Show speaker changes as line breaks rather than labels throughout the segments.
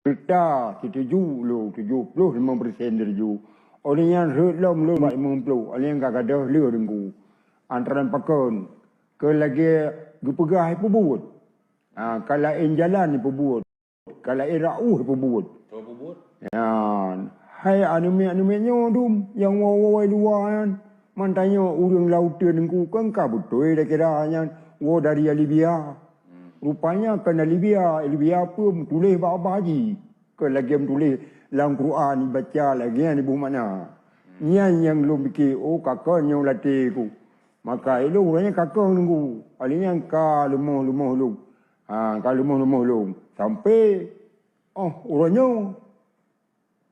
Kita 75% derju. Orang yang relom lu 50, orang yang kagak ada leu dengku. Antara pakon ke lagi gepegah pebut. Kalau jalan pebut. Kalau rauh pebut.
Pebut.
Ya, hai anu-anu dum yang wawai luaran. Mantanya urang lautan dengku kan ka betul dah kiranya wo dari Libya. Rupanya kena Libya pun tulis bahaji. Ke lagi tulis dalam Quran baca lagi yang ibu mana. Nyan yang lu fikir kakak yang latih ku. Maka itu orangnya kakak nunggu. Alihnya ka lemah lu. Ka lemah lu. Sampai orangnya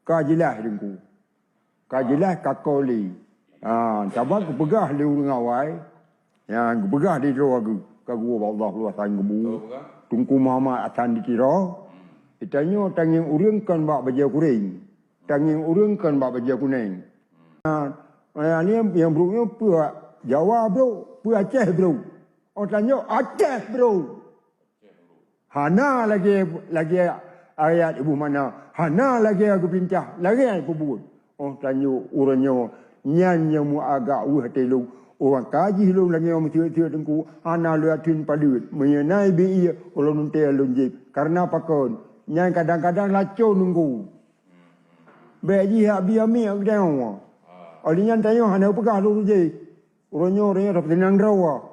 ka jelas dengku. Ka jelas kakak li. Cabang kepegah dia urang awai. Yang kepegah dia doa kagu Allah luas anggu. Tungku Muhammad atan dikira. Itanya tanging urangkan bak baju kuning. Tanging urangkan bak baju kuning. Ini yang bro pu Jawa bro, pu Aceh bro. Tanya Aceh bro. Hana lagi ayat ibu mana. Hana lagi aku pincah. Lagi aku buat. Tanya urangnya nyanyi mu agak telu. Orang kaji lu lagi orang mesti tengku ana lu atin palut menyenai bi kalau nunte lunjip karena pakon nyai kadang-kadang laco nunggu beji hak biami ak dewa alinya tanya hana pegah lu je orangnya dapat tenang rawa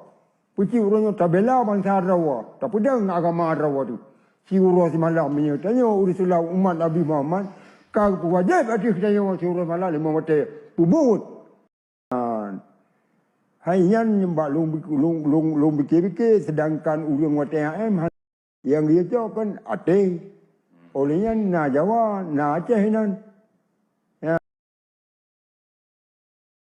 puci orangnya tabela bangsa rawa tak pedang agama rawa tu si urus malam nya tanya urusulah umat Nabi Muhammad ka wajib adik tanya si urus malam lima mate pubut. Hanya nyembah long fikir sedangkan urang WTM yang dia jawab kan ate. Olehnya na Jawa, na Aceh nan